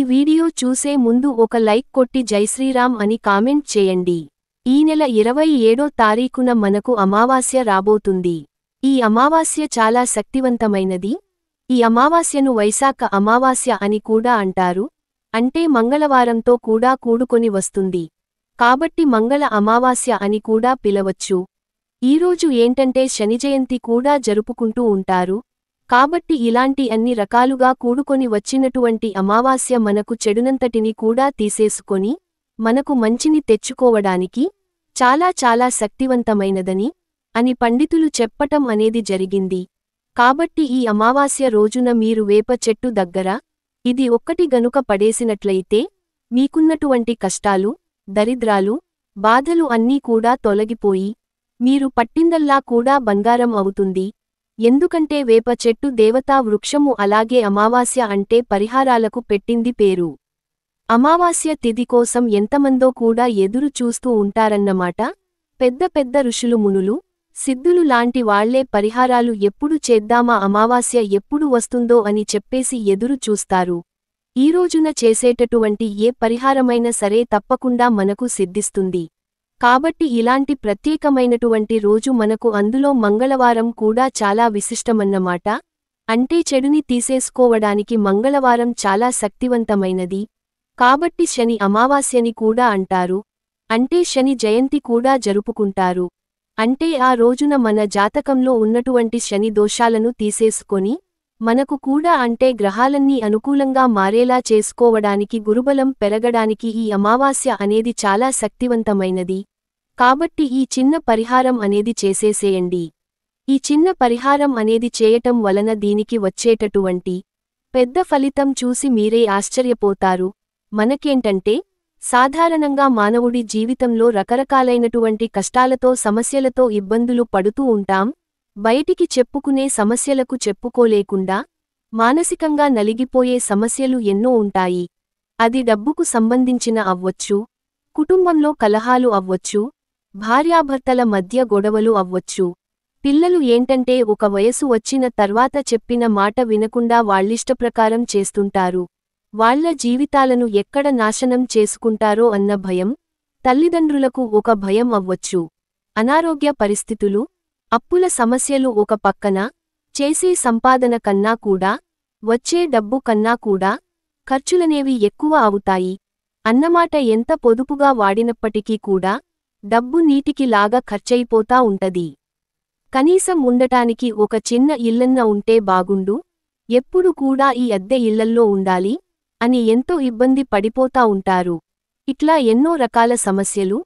Video చూసే ముందు ఒక లైక్ కొట్టి జైశ్రీరామ్ అని కామెంట్ చేయండి. ఈ నెల 27వ తారీఖున మనకు అమావాస్య రాబోతుంది. ఈ అమావాస్య చాలా శక్తివంతమైనది. ఈ అమావాస్యను వైశాఖ అమావాస్య అని కూడా అంటారు. అంటే మంగళవారంతో కూడా కూడుకొని వస్తుంది. కాబట్టి మంగళ అమావాస్య అని కూడా పిలవచ్చు. ఈరోజు ఏంటంటే శనిజయంతి కూడా జరుపుకుంటూ ఉంటారు. కాబట్టి ఇలాంటి అన్ని రకాలుగా కూడుకొని వచ్చినటువంటి అమావాస్య మనకు చెడునంతటిని కూడా తీసేసుకొని మనకు మంచిని తెచ్చుకోవడానికి చాలా చాలా శక్తివంతమైనదని అని పండితులు చెప్పటం అనేది జరిగింది. కాబట్టి ఈ అమావాస్య రోజున మీరు వేప చెట్టు దగ్గర ఇది ఒక్కటి గనుక పడేసినట్లయితే మీకున్నటువంటి కష్టాలు, దరిద్రాలు, బాధలు అన్నీ కూడా తొలగిపోయి మీరు పట్టిందల్లా కూడా బంగారం అవుతుంది. ఎందుకంటే వేప చెట్టు దేవతా వృక్షము. అలాగే అమావాస్య అంటే పరిహారాలకు పెట్టింది పేరు. అమావాస్య తిథి కోసం ఎంతమందో కూడా ఎదురు చూస్తూ ఉంటారన్నమాట. పెద్ద పెద్ద ఋషులు, మునులు, సిద్ధులు లాంటి వాళ్లే పరిహారాలు ఎప్పుడు చేద్దామా, అమావాస్య ఎప్పుడు వస్తుందో అని చెప్పేసి ఎదురు చూస్తారు. ఈ రోజున చేసేటటువంటి ఏ పరిహారమైనా సరే తప్పకుండా మనకు సిద్ధిస్తుంది. కాబట్టి ఇలాంటి ప్రత్యేకమైనటువంటి రోజు మనకు, అందులో మంగళవారం కూడా చాలా విశిష్టమన్నమాట. అంటే చెడుని తీసేసుకోవడానికి మంగళవారం చాలా శక్తివంతమైనది. కాబట్టి శని అమావాస్యని కూడా అంటారు. అంటే శని జయంతి కూడా జరుపుకుంటారు. అంటే ఆ రోజున మన జాతకంలో ఉన్నటువంటి శని దోషాలను తీసేసుకొని మనకు కూడా అంటే గ్రహాలన్నీ అనుకూలంగా మారేలా చేసుకోవడానికి, గురుబలం పెరగడానికి ఈ అమావాస్య అనేది చాలా శక్తివంతమైనది. కాబట్టి ఈ చిన్న పరిహారం అనేది చేసేసేయండి. ఈ చిన్న పరిహారం అనేది చేయటం వలన దీనికి వచ్చేటటువంటి పెద్ద ఫలితం చూసి మీరే ఆశ్చర్యపోతారు. మనకేంటంటే సాధారణంగా మానవుడి జీవితంలో రకరకాలైనటువంటి కష్టాలతో, సమస్యలతో ఇబ్బందులు పడుతూ ఉంటాం. బయటికి చెప్పుకునే సమస్యలకు చెప్పుకోలేకుండా మానసికంగా నలిగిపోయే సమస్యలు ఎన్నో ఉంటాయి. అది డబ్బుకు సంబంధించిన అవ్వొచ్చు, కుటుంబంలో కలహాలు అవ్వొచ్చు, భార్యాభర్తల మధ్య గొడవలు అవ్వొచ్చు. పిల్లలు ఏంటంటే ఒక వయసు వచ్చిన తర్వాత చెప్పిన మాట వినకుండా వాళ్ళిష్టప్రకారం చేస్తుంటారు. వాళ్ల జీవితాలను ఎక్కడ నాశనం చేసుకుంటారో అన్న భయం. తల్లిదండ్రులకు ఒక భయం అవ్వొచ్చు. అనారోగ్య పరిస్థితులు, అప్పుల సమస్యలు ఒక పక్కన, చేసే సంపాదన కన్నా కూడా, వచ్చే డబ్బు కన్నా కూడా ఖర్చులనేవి ఎక్కువ అవుతాయి. అన్నమాట ఎంత పొదుపుగా వాడినప్పటికీ కూడా డబ్బు నీటికి లాగా ఖర్చయిపోతా ఉంటది. కనీసం ఉండటానికి ఒక చిన్న ఇల్లన్న ఉంటే బాగుండు, ఎప్పుడు కూడా ఈ అద్దె ఇళ్లల్లో ఉండాలి అని ఎంతో ఇబ్బంది పడిపోతా ఉంటారు. ఇట్లా ఎన్నో రకాల సమస్యలు.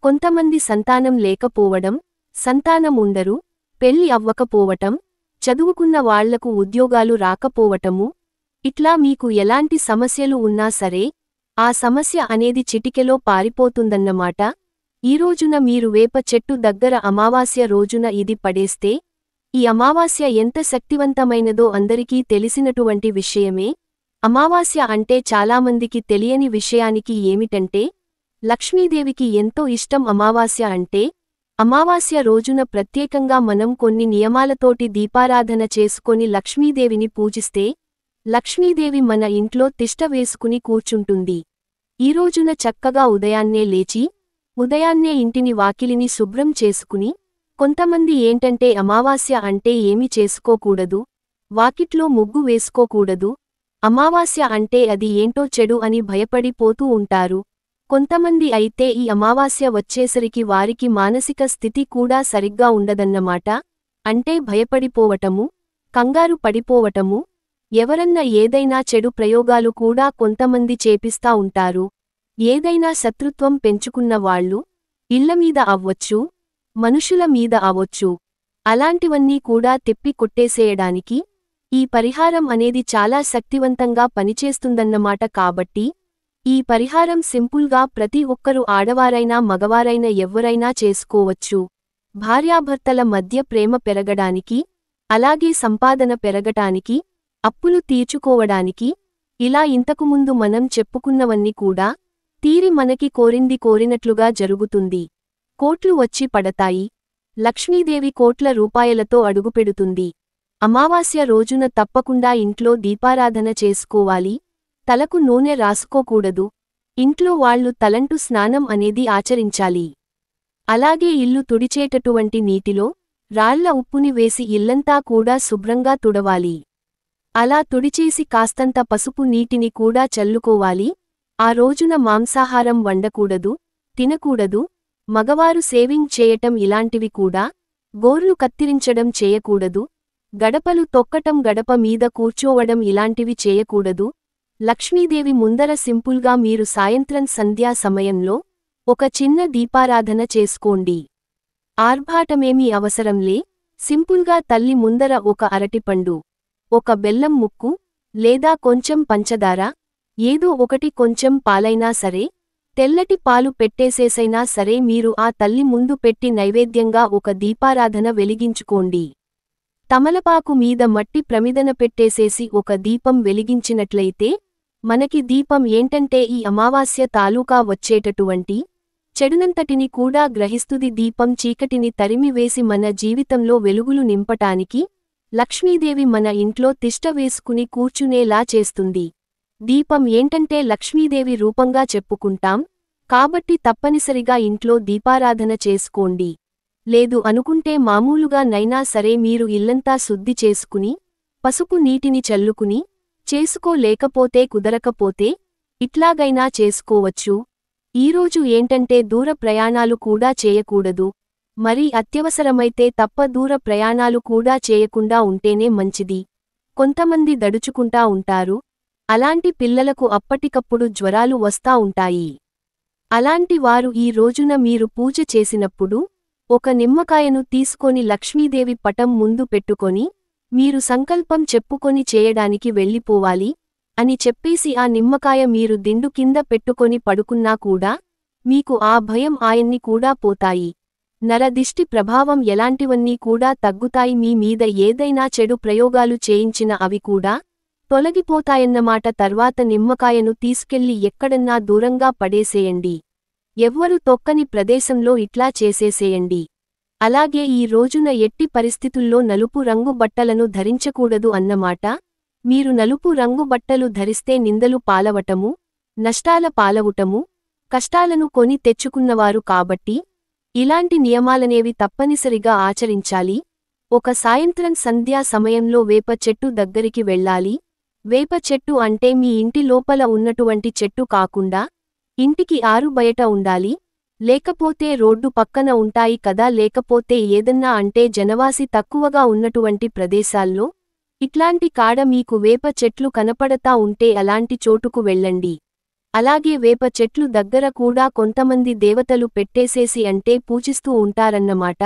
కొంతమంది సంతానం లేకపోవడం, సంతానం ఉండరు, పెళ్లి అవ్వకపోవటం, చదువుకున్న వాళ్లకు ఉద్యోగాలు రాకపోవటము. ఇట్లా మీకు ఎలాంటి సమస్యలు ఉన్నా సరే ఆ సమస్య అనేది చిటికెలో పారిపోతుందన్నమాట. ఈ రోజున మీరు వేప చెట్టు దగ్గర అమావాస్య రోజున ఇది పడేస్తే ఈ అమావాస్య ఎంత శక్తివంతమైనదో అందరికీ తెలిసినటువంటి విషయమే. అమావాస్య అంటే చాలామందికి తెలియని విషయానికి ఏమిటంటే లక్ష్మీదేవికి ఎంతో ఇష్టం అమావాస్య అంటే. అమావాస్య రోజున ప్రత్యేకంగా మనం కొన్ని నియమాలతోటి దీపారాధన చేసుకొని లక్ష్మీదేవిని పూజిస్తే లక్ష్మీదేవి మన ఇంట్లో తిష్ట వేసుకుని కూర్చుంటుంది. ఈ రోజున చక్కగా ఉదయాన్నే లేచి ఉదయాన్నే ఇంటిని వాకిలిని శుభ్రం చేసుకుని, కొంతమంది ఏంటంటే అమావాస్య అంటే ఏమి చేసుకోకూడదు, వాకిట్లో ముగ్గు వేసుకోకూడదు, అమావాస్య అంటే అది ఏంటో చెడు అని భయపడి పోతూ ఉంటారు. కొంతమంది అయితే ఈ అమావాస్య వచ్చేసరికి వారికి మానసిక స్థితి కూడా సరిగ్గా ఉండదన్నమాట. అంటే భయపడిపోవటము, కంగారు పడిపోవటము, ఎవరన్నా ఏదైనా చెడు ప్రయోగాలు కూడా కొంతమంది చేపిస్తా ఉంటారు. ఏదైనా శత్రుత్వం పెంచుకున్న వాళ్ళు ఇళ్లమీద అవ్వొచ్చు, మనుషుల మీద అవ్వొచ్చు. అలాంటివన్నీ కూడా తిప్పి కొట్టేసేయడానికి ఈ పరిహారం అనేది చాలా శక్తివంతంగా పనిచేస్తుందన్నమాట. కాబట్టి ఈ పరిహారం సింపుల్గా ప్రతి ఒక్కరూ, ఆడవారైనా మగవారైనా ఎవ్వరైనా చేసుకోవచ్చు. భార్యాభర్తల మధ్య ప్రేమ పెరగడానికి, అలాగే సంపాదన పెరగటానికి, అప్పులు తీర్చుకోవడానికి, ఇలా ఇంతకుముందు మనం చెప్పుకున్నవన్నీ కూడా తీరి మనకి కోరింది కోరినట్లుగా జరుగుతుంది. కోట్లు వచ్చి పడతాయి. లక్ష్మీదేవి కోట్ల రూపాయలతో అడుగుపెడుతుంది. అమావాస్య రోజున తప్పకుండా ఇంట్లో దీపారాధన చేసుకోవాలి. తలకు నూనె రాసుకోకూడదు. ఇంట్లో వాళ్లు తలంటు స్నానం అనేది ఆచరించాలి. అలాగే ఇల్లు తుడిచేటటువంటి నీటిలో రాళ్ల ఉప్పుని వేసి ఇల్లంతా కూడా శుభ్రంగా తుడవాలి. అలా తుడిచేసి కాస్తంత పసుపు నీటిని కూడా చల్లుకోవాలి. ఆ రోజున మాంసాహారం వండకూడదు, తినకూడదు. మగవారు సేవింగ్ చేయటం ఇలాంటివి కూడా, గోర్లు కత్తిరించడం చేయకూడదు, గడపలు తొక్కటం, గడప మీద కూర్చోవడం ఇలాంటివి చేయకూడదు. లక్ష్మీదేవి ముందర సింపుల్గా మీరు సాయంత్రం సంధ్యా సమయంలో ఒక చిన్న దీపారాధన చేసుకోండి. ఆర్భాటమేమీ అవసరంలే. సింపుల్గా తల్లి ముందర ఒక అరటిపండు, ఒక బెల్లం ముక్కు, లేదా కొంచెం పంచదార, ఏదో ఒకటి, కొంచెం పాలైనా సరే, తెల్లటి పాలు పెట్టేసేసైనా సరే మీరు ఆ తల్లి ముందు పెట్టి నైవేద్యంగా ఒక దీపారాధన వెలిగించుకోండి. తమలపాకు మీద మట్టి ప్రమిదన పెట్టేసేసి ఒక దీపం వెలిగించినట్లయితే మనకి దీపం ఏంటంటే ఈ అమావాస్య తాలూకా వచ్చేటటువంటి చెడునంతటిని కూడా గ్రహిస్తుది. దీపం చీకటిని తరిమివేసి మన జీవితంలో వెలుగులు నింపటానికి లక్ష్మీదేవి మన ఇంట్లో తిష్ట వేసుకుని కూర్చునేలా చేస్తుంది. దీపం ఏంటంటే లక్ష్మీదేవి రూపంగా చెప్పుకుంటాం కాబట్టి తప్పనిసరిగా ఇంట్లో దీపారాధన చేసుకోండి. లేదు అనుకుంటే మామూలుగా నైనా సరే మీరు ఇల్లంతా శుద్ధి చేసుకుని పసుపు నీటిని చల్లుకుని చేసుకోలేకపోతే కుదరకపోతే ఇట్లాగైనా చేసుకోవచ్చు. ఈరోజు ఏంటంటే దూర ప్రయాణాలు కూడా చేయకూడదు. మరీ అత్యవసరమైతే తప్ప దూర ప్రయాణాలు కూడా చేయకుండా ఉంటేనే మంచిది. కొంతమంది దడుచుకుంటా ఉంటారు. అలాంటి పిల్లలకు అప్పటికప్పుడు జ్వరాలు వస్తా ఉంటాయి. అలాంటి వారు ఈ రోజున మీరు పూజ చేసినప్పుడు ఒక నిమ్మకాయను తీసుకొని లక్ష్మీదేవి పటం ముందు పెట్టుకొని మీరు సంకల్పం చెప్పుకొని చేయడానికి వెళ్ళిపోవాలి అని చెప్పేసి ఆ నిమ్మకాయ మీరు దిండు కింద పెట్టుకొని పడుకున్నా కూడా మీకు ఆ భయం ఆయన్ని కూడా పోతాయి. నరదిష్టి ప్రభావం ఎలాంటివన్నీ కూడా తగ్గుతాయి. మీ మీద ఏదైనా చెడు ప్రయోగాలు చేయించిన అవి కూడా తొలగిపోతాయన్నమాట. తర్వాత నిమ్మకాయను తీసుకెళ్లి ఎక్కడన్నా దూరంగా పడేసేయండి. ఎవ్వరు తొక్కని ప్రదేశంలో ఇట్లా చేసేసేయండి. అలాగే ఈ రోజున ఎట్టి పరిస్థితుల్లో నలుపు రంగు బట్టలను ధరించకూడదు అన్నమాట. మీరు నలుపు రంగు బట్టలు ధరిస్తే నిందలు పాలవటము, నష్టాల పాలవుటము, కష్టాలను కొని తెచ్చుకున్నవారు కాబట్టి ఇలాంటి నియమాలనేవి తప్పనిసరిగా ఆచరించాలి. ఒక సాయంత్రం సంధ్యా సమయంలో వేప చెట్టు దగ్గరికి వెళ్ళాలి. వేప చెట్టు అంటే మీ ఇంటి లోపల ఉన్నటువంటి చెట్టు కాకుండా ఇంటికి ఆరు బయట ఉండాలి. లేకపోతే రోడ్డు పక్కన ఉంటాయి కదా, లేకపోతే ఏదన్నా అంటే జనవాసి తక్కువగా ఉన్నటువంటి ప్రదేశాల్లో ఇట్లాంటి కాడ మీకు వేప చెట్లు కనపడతా ఉంటే అలాంటి చోటుకు వెళ్ళండి. అలాగే వేప చెట్లు దగ్గర కూడా కొంతమంది దేవతలు పెట్టేసేసి అంటే పూజిస్తూ ఉంటారన్నమాట.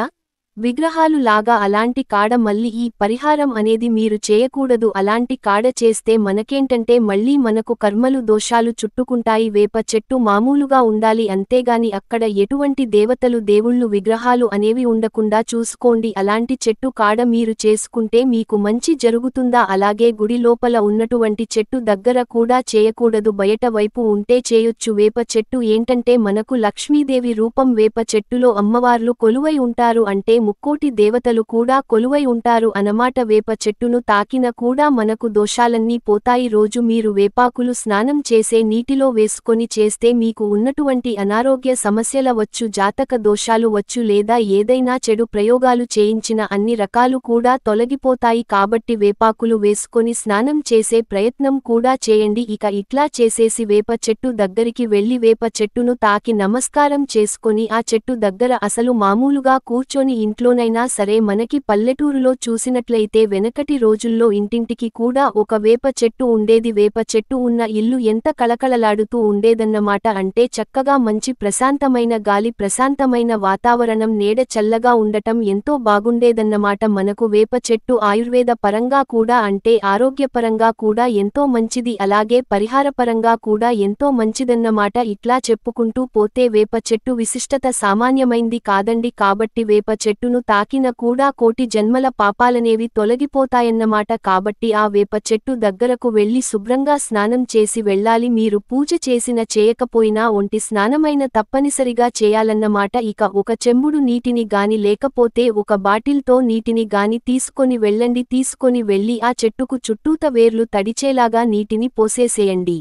విగ్రహాలు లాగా అలాంటి కాడ మళ్ళీ ఈ పరిహారం అనేది మీరు చేయకూడదు. అలాంటి కాడ చేస్తే మనకేంటంటే మళ్ళీ మనకు కర్మలు దోషాలు చుట్టుకుంటాయి. వేప చెట్టు మామూలుగా ఉండాలి, అంతేగాని అక్కడ ఎటువంటి దేవతలు దేవుళ్ళు విగ్రహాలు అనేవి ఉండకుండా చూసుకోండి. అలాంటి చెట్టు కాడ మీరు చేసుకుంటే మీకు మంచి జరుగుతుందా. అలాగే గుడి లోపల ఉన్నటువంటి చెట్టు దగ్గర కూడా చేయకూడదు, బయట వైపు ఉంటే చేయొచ్చు. వేప చెట్టు ఏంటంటే మనకు లక్ష్మీదేవి రూపం. వేప చెట్టులో అమ్మవార్లు కొలువై ఉంటారు అంటే ముక్కోటి దేవతలు కూడా కొలువై ఉంటారు అనమాట. వేప చెట్టును తాకిన కూడా మనకు దోషాలన్నీ పోతాయి. రోజు మీరు వేపాకులు స్నానం చేసే నీటిలో వేసుకొని చేస్తే మీకు ఉన్నటువంటి అనారోగ్య సమస్యల వచ్చు, జాతక దోషాలు వచ్చు, లేదా ఏదైనా చెడు ప్రయోగాలు చేయించిన అన్ని రకాలు కూడా తొలగిపోతాయి. కాబట్టి వేపాకులు వేసుకొని స్నానం చేసే ప్రయత్నం కూడా చేయండి. ఇక ఇట్లా చేసేసి వేప చెట్టు దగ్గరికి వెళ్లి వేప చెట్టును తాకి నమస్కారం చేసుకొని ఆ చెట్టు దగ్గర అసలు మామూలుగా కూర్చొని ఇంట్లోనైనా సరే మనకి పల్లెటూరులో చూసినట్లయితే వెనకటి రోజుల్లో ఇంటింటికి కూడా ఒక వేప చెట్టు ఉండేది. వేప చెట్టు ఉన్న ఇల్లు ఎంత కళకళలాడుతూ ఉండేదన్నమాట. అంటే చక్కగా మంచి ప్రశాంతమైన గాలి, ప్రశాంతమైన వాతావరణం, నీడ చల్లగా ఉండటం ఎంతో బాగుండేదన్నమాట. మనకు వేప చెట్టు ఆయుర్వేద పరంగా కూడా అంటే ఆరోగ్యపరంగా కూడా ఎంతో మంచిది, అలాగే పరిహారపరంగా కూడా ఎంతో మంచిదన్నమాట. ఇట్లా చెప్పుకుంటూ పోతే వేప చెట్టు విశిష్టత సామాన్యమైంది కాదండి. కాబట్టి వేప చెట్టును తాకిన కూడా కోటి జన్మల పాపాలనేవి తొలగిపోతాయన్నమాట. కాబట్టి ఆ వేప చెట్టు దగ్గరకు వెళ్లి శుభ్రంగా స్నానం చేసి వెళ్ళాలి. మీరు పూజ చేసిన చేయకపోయినా ఒంటి స్నానమైన తప్పనిసరిగా చేయాలన్నమాట. ఇక ఒక చెంబుడు నీటిని గాని లేకపోతే ఒక బాటిల్తో నీటిని గాని తీసుకొని వెళ్ళండి. తీసుకొని వెళ్లి ఆ చెట్టుకు చుట్టూత వేర్లు తడిచేలాగా నీటిని పోసేసేయండి.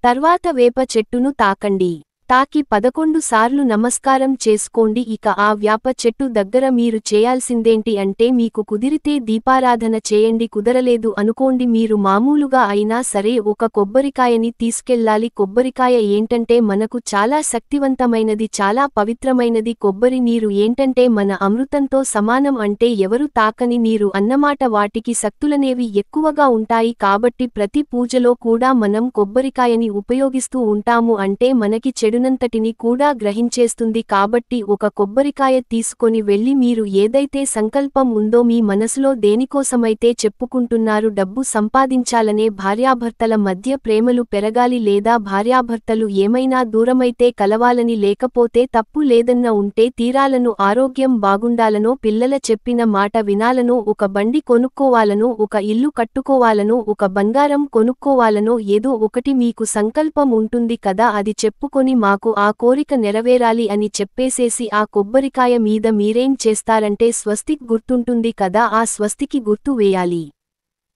తర్వాత వేప చెట్టును తాకండి. తాకి 11 సార్లు నమస్కారం చేసుకోండి. ఇక ఆ వేప చెట్టు దగ్గర మీరు చేయాల్సిందేంటి అంటే మీకు కుదిరితే దీపారాధన చేయండి. కుదరలేదు అనుకోండి మీరు మామూలుగా అయినా సరే ఒక కొబ్బరికాయని తీసుకెళ్లాలి. కొబ్బరికాయ ఏంటంటే మనకు చాలా శక్తివంతమైనది, చాలా పవిత్రమైనది. కొబ్బరి నీరు ఏంటంటే మన అమృతంతో సమానం, అంటే ఎవరు తాకని నీరు అన్నమాట. వాటికి శక్తులనేవి ఎక్కువగా ఉంటాయి కాబట్టి ప్రతి పూజలో కూడా మనం కొబ్బరికాయని ఉపయోగిస్తూ ఉంటాము. అంటే మనకి చెడునంతటిని కూడా గ్రహించేస్తుంది. కాబట్టి ఒక కొబ్బరికాయ తీసుకొని వెళ్లి మీరు ఏదైతే సంకల్పం ఉందో మీ మనసులో దేనికోసమైతే చెప్పుకుంటున్నారు, డబ్బు సంపాదించాలనే, భార్యాభర్తల మధ్య ప్రేమలు పెరగాలి, లేదా భార్యాభర్తలు ఏమైనా దూరమైతే కలవాలని, లేకపోతే తప్పు లేదన్న ఉంటే తీరాలను, ఆరోగ్యం బాగుండాలనో, పిల్లల చెప్పిన మాట వినాలనో, ఒక బండి కొనుక్కోవాలనో, ఒక ఇల్లు కట్టుకోవాలనో, ఒక బంగారం కొనుక్కోవాలనో ఏదో ఒకటి మీకు సంకల్పం ఉంటుంది కదా, అది చెప్పుకొని మాకు ఆ కోరిక నెరవేరాలి అని చెప్పేసేసి ఆ కొబ్బరికాయ మీద మీరేం చేస్తారంటే స్వస్తిక్ గుర్తుంటుంది కదా, ఆ స్వస్తికి గుర్తు వేయాలి.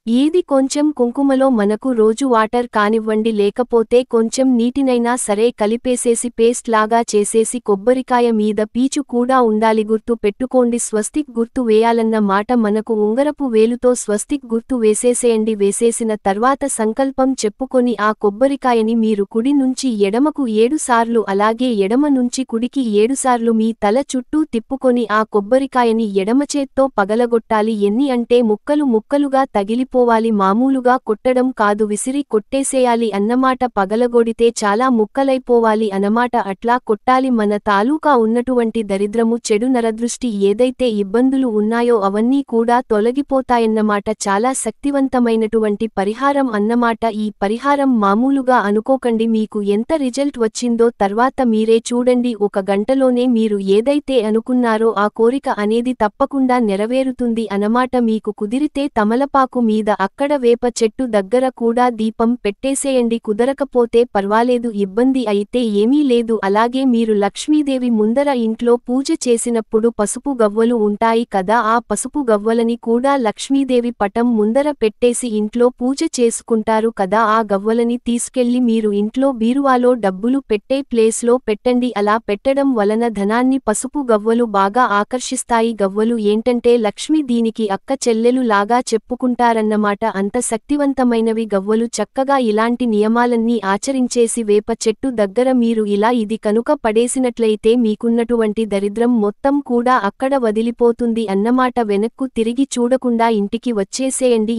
ఏది కొంచెం కుంకుమలో మనకు రోజు వాటర్ కానివ్వండి, లేకపోతే కొంచెం నీటినైనా సరే కలిపేసేసి పేస్ట్ లాగా చేసేసి కొబ్బరికాయ మీద పీచు కూడా ఉండాలి. గుర్తు పెట్టుకోండి, స్వస్తిక్ గుర్తు వేయాలన్న మాట. మనకు ఉంగరపు వేలుతో స్వస్తిక్ గుర్తు వేసేసేయండి. వేసేసిన తర్వాత సంకల్పం చెప్పుకొని ఆ కొబ్బరికాయని మీరు కుడి నుంచి ఎడమకు 7 సార్లు, అలాగే ఎడమ నుంచి కుడికి 7 సార్లు మీ తల చుట్టూ తిప్పుకొని ఆ కొబ్బరికాయని ఎడమచేత్తో పగలగొట్టాలి. ఎన్ని అంటే ముక్కలు ముక్కలుగా తగిలిపోవాలి. మామూలుగా కొట్టడం కాదు, విసిరి కొట్టేసేయాలి అన్నమాట. పగలగొడితే చాలా ముక్కలైపోవాలి అన్నమాట. అట్లా కొట్టాలి. మన తాలూకా ఉన్నటువంటి దరిద్రము, చెడు నరదృష్టి, ఏదైతే ఇబ్బందులు ఉన్నాయో అవన్నీ కూడా తొలగిపోతాయన్నమాట. చాలా శక్తివంతమైనటువంటి పరిహారం అన్నమాట. ఈ పరిహారం మామూలుగా అనుకోకండి. మీకు ఎంత రిజల్ట్ వచ్చిందో తర్వాత మీరే చూడండి. ఒక గంటలోనే మీరు ఏదైతే అనుకున్నారో ఆ కోరిక అనేది తప్పకుండా నెరవేరుతుంది అన్నమాట. మీకు కుదిరితే తమలపాకు మీద అక్కడ వేప చెట్టు దగ్గర కూడా దీపం పెట్టేసేయండి. కుదరకపోతే పర్వాలేదు, ఇబ్బంది అయితే ఏమీ లేదు. అలాగే మీరు లక్ష్మీదేవి ముందర ఇంట్లో పూజ చేసినప్పుడు పసుపు గవ్వలు ఉంటాయి కదా, ఆ పసుపు గవ్వలని కూడా లక్ష్మీదేవి పటం ముందర పెట్టేసి ఇంట్లో పూజ చేసుకుంటారు కదా, ఆ గవ్వలని తీసుకెళ్లి మీరు ఇంట్లో బీరువాలో డబ్బులు పెట్టే ప్లేస్లో పెట్టండి. అలా పెట్టడం వలన ధనాన్ని పసుపు గవ్వలు బాగా ఆకర్షిస్తాయి. గవ్వలు ఏంటంటే లక్ష్మి, దీనికి అక్క చెల్లెలు లాగా చెప్పుకుంటారన్నమాట. అంత శక్తివంతమైనవి గవ్వలు. చక్కగా ఇలాంటి నియమాలన్నీ ఆచరించేసి వేప చెట్టు దగ్గర మీరు ఇలా ఇది కనుక పడేసినట్లయితే మీకున్నటువంటి దరిద్రం మొత్తం కూడా అక్కడ వదిలిపోతుంది అన్నమాట. వెనక్కు తిరిగి చూడకుండా ఇంటికి వచ్చేసేయండి.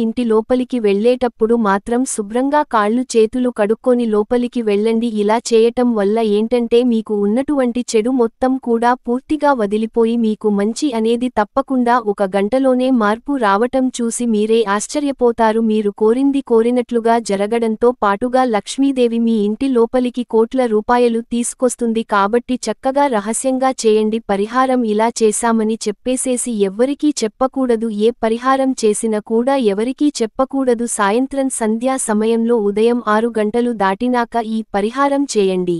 ఇంటి లోపలికి వెళ్లేటప్పుడు మాత్రం శుభ్రంగా కాళ్ళు చేతులు కడుక్కొని లోపలికి వెళ్ళండి. ఇలా చేయటం వల్ల ఏంటంటే మీకు ఉన్నటువంటి చెడు మొత్తం కూడా పూర్తిగా వదిలిపోయి మీకు మంచి అనేది తప్పకుండా ఒక గంటలోనే మార్పు రావటం చూసి మీరే ఆశ్చర్యపోతారు. మీరు కోరింది కోరినట్లుగా జరగడంతో పాటుగా లక్ష్మీదేవి మీ ఇంటి లోపలికి కోట్ల రూపాయలు తీసుకొస్తుంది. కాబట్టి చక్కగా రహస్యంగా చేయండి. పరిహారం ఇలా చేశామని చెప్పేసేసి ఎవ్వరికీ చెప్పకూడదు. ఏ పరిహారం చేసినా కూడా ఎవరికీ చెప్పకూడదు. సాయంత్రం సంధ్యా సమయంలో ఉదయం 6 గంటలు దాటినాక ఈ పరిహారం చేయండి.